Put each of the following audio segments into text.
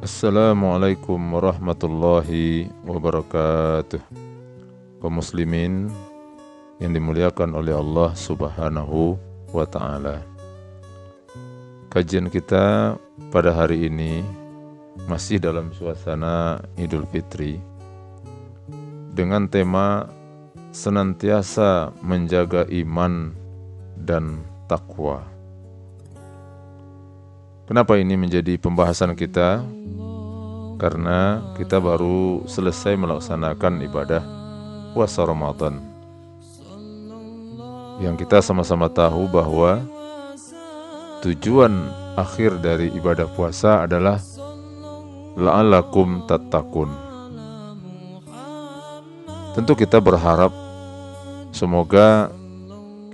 Assalamualaikum warahmatullahi wabarakatuh. Kaum muslimin yang dimuliakan oleh Allah Subhanahu wa ta'ala. Kajian kita pada hari ini masih dalam suasana Idul Fitri dengan tema senantiasa menjaga iman dan takwa. Kenapa ini menjadi pembahasan kita? Karena kita baru selesai melaksanakan ibadah puasa Ramadan, yang kita sama-sama tahu bahwa tujuan akhir dari ibadah puasa adalah la'allakum tattaqun. Tentu kita berharap semoga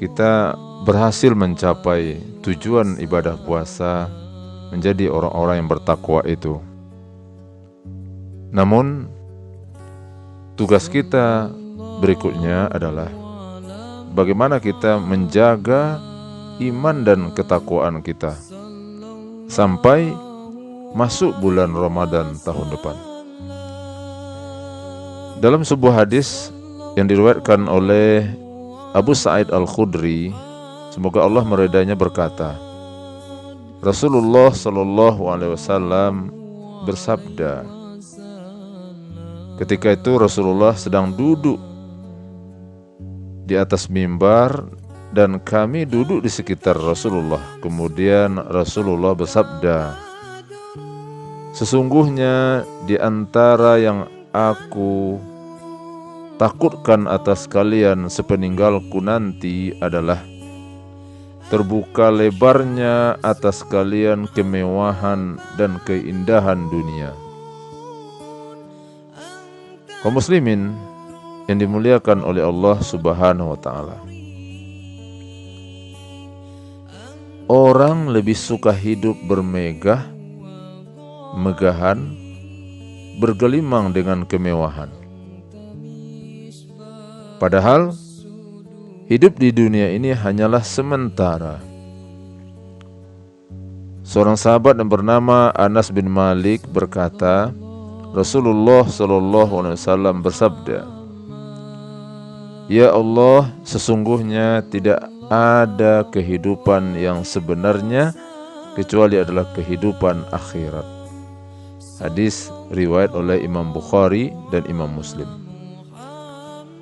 kita berhasil mencapai tujuan ibadah puasa, menjadi orang-orang yang bertakwa itu. Namun tugas kita berikutnya adalah bagaimana kita menjaga iman dan ketakwaan kita sampai masuk bulan Ramadan tahun depan. Dalam sebuah hadis yang diriwayatkan oleh Abu Sa'id Al-Khudri, semoga Allah meridainya, berkata, Rasulullah Shallallahu Alaihi Wasallam bersabda, ketika itu Rasulullah sedang duduk di atas mimbar dan kami duduk di sekitar Rasulullah. Kemudian Rasulullah bersabda, sesungguhnya di antara yang aku takutkan atas kalian sepeninggalku nanti adalah terbuka lebarnya atas kalian kemewahan dan keindahan dunia. Kaum muslimin yang dimuliakan oleh Allah Subhanahu wa ta'ala, orang lebih suka hidup bermegah, megahan, bergelimang dengan kemewahan. Padahal hidup di dunia ini hanyalah sementara. Seorang sahabat yang bernama Anas bin Malik berkata, Rasulullah Shallallahu Alaihi Wasallam bersabda, Ya Allah, sesungguhnya tidak ada kehidupan yang sebenarnya kecuali adalah kehidupan akhirat. Hadis riwayat oleh Imam Bukhari dan Imam Muslim.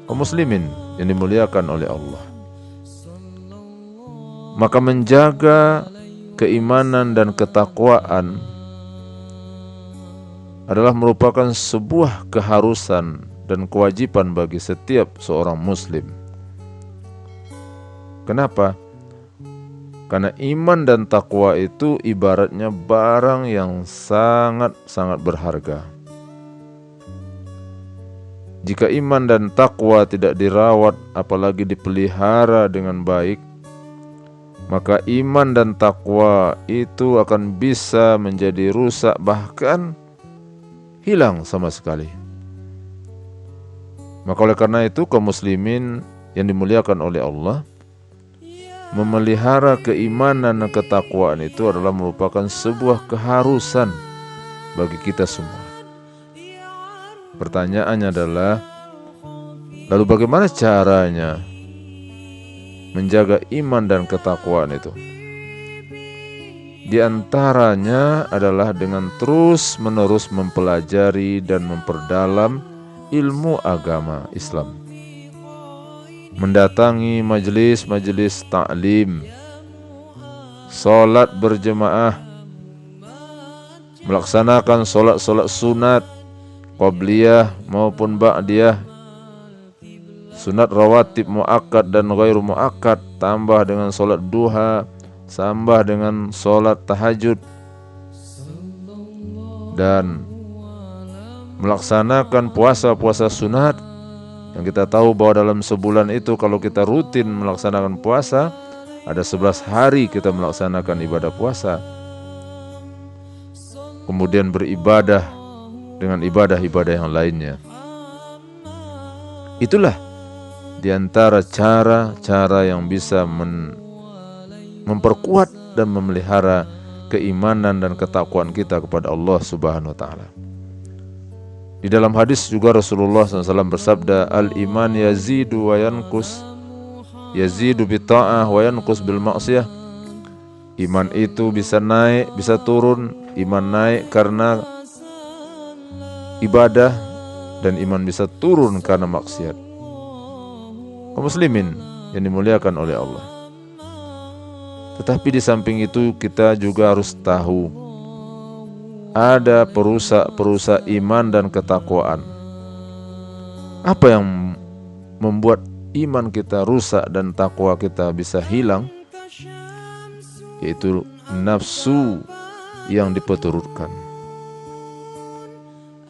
Kaum muslimin yang dimuliakan oleh Allah, maka menjaga keimanan dan ketakwaan adalah merupakan sebuah keharusan dan kewajiban bagi setiap seorang muslim. Kenapa? Karena iman dan takwa itu ibaratnya barang yang sangat-sangat berharga. Jika iman dan takwa tidak dirawat, apalagi dipelihara dengan baik, maka iman dan takwa itu akan bisa menjadi rusak, bahkan hilang sama sekali. Maka oleh karena itu, kaum muslimin yang dimuliakan oleh Allah, memelihara keimanan dan ketakwaan itu adalah merupakan sebuah keharusan bagi kita semua. Pertanyaannya adalah, lalu bagaimana caranya menjaga iman dan ketakwaan itu? Di antaranya adalah dengan terus-menerus mempelajari dan memperdalam ilmu agama Islam, mendatangi majelis-majelis ta'lim, salat berjemaah, melaksanakan salat-salat sunat, qabliyah maupun ba'diyah, sunat rawatib muakkad dan ghairu muakkad, tambah dengan salat duha, tambah dengan salat tahajud, dan melaksanakan puasa-puasa sunat, yang kita tahu bahwa dalam sebulan itu kalau kita rutin melaksanakan puasa, ada 11 hari kita melaksanakan ibadah puasa. Kemudian beribadah dengan ibadah-ibadah yang lainnya. Itulah di antara cara-cara yang bisa memperkuat dan memelihara keimanan dan ketakwaan kita kepada Allah Subhanahu wa taala. Di dalam hadis juga Rasulullah SAW bersabda, al-iman yazidu wa yanqus, yazidu bi ta'ah wa yanqus bil ma'siyah. Iman itu bisa naik, bisa turun. Iman naik karena ibadah, dan iman bisa turun karena maksiat. Kaum muslimin yang dimuliakan oleh Allah. Tetapi di samping itu kita juga harus tahu ada perusak-perusak iman dan ketakwaan. Apa yang membuat iman kita rusak dan takwa kita bisa hilang? Yaitu nafsu yang diperturutkan.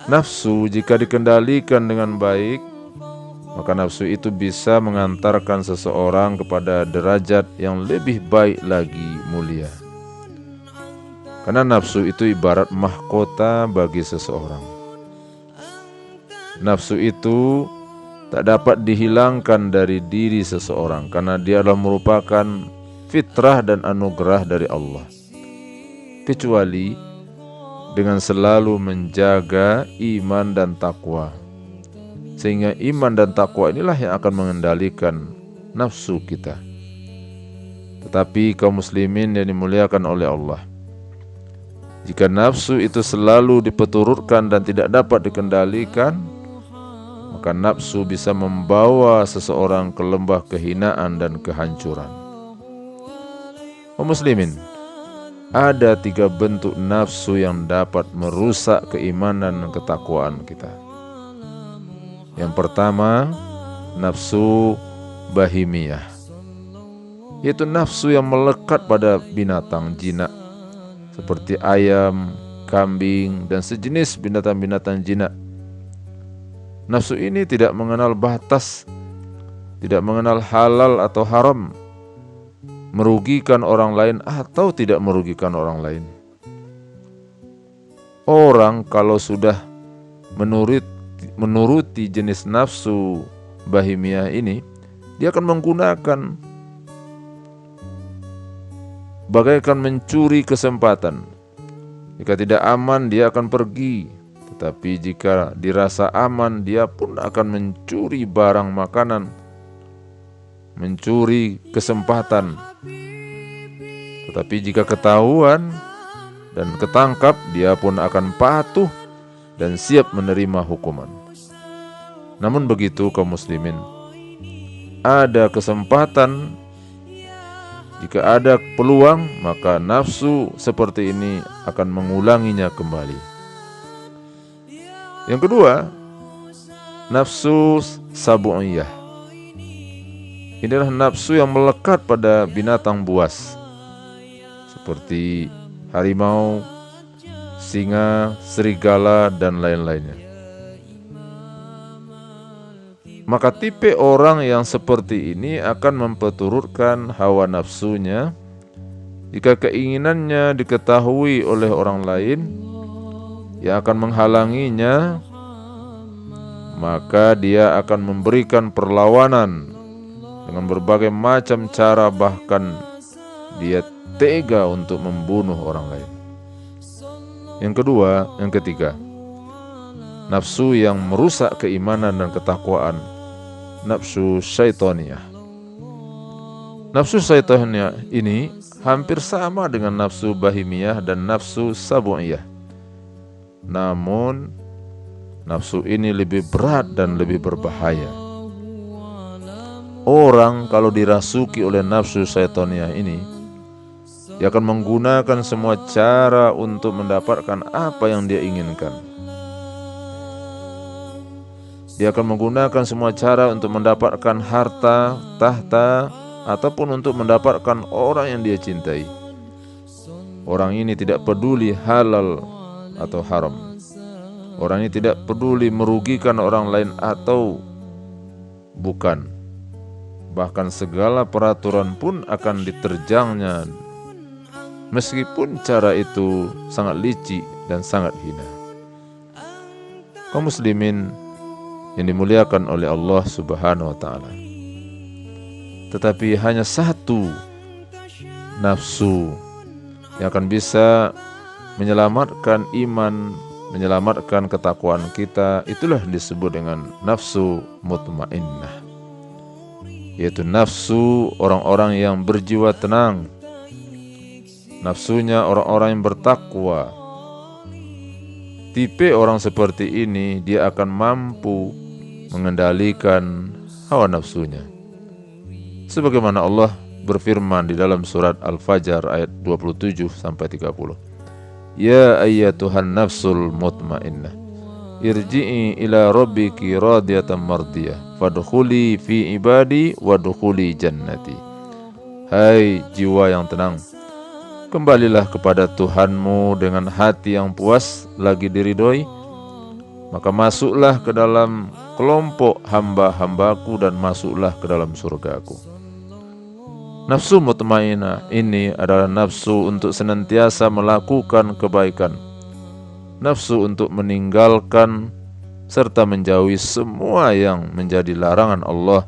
Nafsu jika dikendalikan dengan baik, maka nafsu itu bisa mengantarkan seseorang kepada derajat yang lebih baik lagi, mulia. Karena nafsu itu ibarat mahkota bagi seseorang. Nafsu itu tak dapat dihilangkan dari diri seseorang, karena dia adalah merupakan fitrah dan anugerah dari Allah. Kecuali dengan selalu menjaga iman dan takwa. Sehingga iman dan takwa inilah yang akan mengendalikan nafsu kita. Tetapi kaum muslimin yang dimuliakan oleh Allah, jika nafsu itu selalu diperturutkan dan tidak dapat dikendalikan, maka nafsu bisa membawa seseorang ke lembah kehinaan dan kehancuran. Kaum muslimin, ada 3 bentuk nafsu yang dapat merusak keimanan dan ketakwaan kita. Yang pertama, nafsu bahimiyah, yaitu nafsu yang melekat pada binatang jinak seperti ayam, kambing, dan sejenis binatang-binatang jinak. Nafsu ini tidak mengenal batas, tidak mengenal halal atau haram, merugikan orang lain atau tidak merugikan orang lain. Orang kalau sudah menuruti jenis nafsu bahimiyah ini, dia akan menggunakan bagaikan mencuri kesempatan. Jika tidak aman, dia akan pergi. Tetapi jika dirasa aman, dia pun akan mencuri barang makanan, mencuri kesempatan. Tetapi jika ketahuan dan ketangkap, dia pun akan patuh dan siap menerima hukuman. Namun begitu kaum muslimin, ada kesempatan, jika ada peluang, maka nafsu seperti ini akan mengulanginya kembali. Yang kedua, nafsu sabu'iyah. Inilah nafsu yang melekat pada binatang buas seperti harimau, singa, serigala, dan lain-lainnya. Maka tipe orang yang seperti ini akan memperturutkan hawa nafsunya. Jika keinginannya diketahui oleh orang lain yang akan menghalanginya, maka dia akan memberikan perlawanan dengan berbagai macam cara, bahkan dia tega untuk membunuh orang lain. Yang ketiga, nafsu yang merusak keimanan dan ketakwaan, nafsu syaitaniyah. Nafsu syaitaniyah ini hampir sama dengan nafsu bahimiyah dan nafsu sabu'iyah. Namun nafsu ini lebih berat dan lebih berbahaya. Orang kalau dirasuki oleh nafsu syaitaniyah ini, dia akan menggunakan semua cara untuk mendapatkan apa yang dia inginkan. Dia akan menggunakan semua cara untuk mendapatkan harta, tahta, ataupun untuk mendapatkan orang yang dia cintai. Orang ini tidak peduli halal atau haram. Orang ini tidak peduli merugikan orang lain atau bukan. Bahkan segala peraturan pun akan diterjangnya, meskipun cara itu sangat licik dan sangat hina. Kaum muslimin yang dimuliakan oleh Allah Subhanahu wa taala. Tetapi hanya satu nafsu yang akan bisa menyelamatkan iman, menyelamatkan ketakwaan kita, itulah disebut dengan nafsu mutmainnah, yaitu nafsu orang-orang yang berjiwa tenang, nafsunya orang-orang yang bertakwa. Tipe orang seperti ini dia akan mampu mengendalikan hawa nafsunya. Sebagaimana Allah berfirman di dalam surat Al-Fajr ayat 27 sampai 30. Ya ayyatuhan nafsul mutmainnah, irji'i ila rabbiki radiyatan mardiyah, fadkhuli fi ibadi wadkhuli jannati. Hai jiwa yang tenang, kembalilah kepada Tuhanmu dengan hati yang puas lagi diridhoi, maka masuklah ke dalam kelompok hamba-hambaku dan masuklah ke dalam surgaku. Nafsu mutmainnah ini adalah nafsu untuk senantiasa melakukan kebaikan, nafsu untuk meninggalkan serta menjauhi semua yang menjadi larangan Allah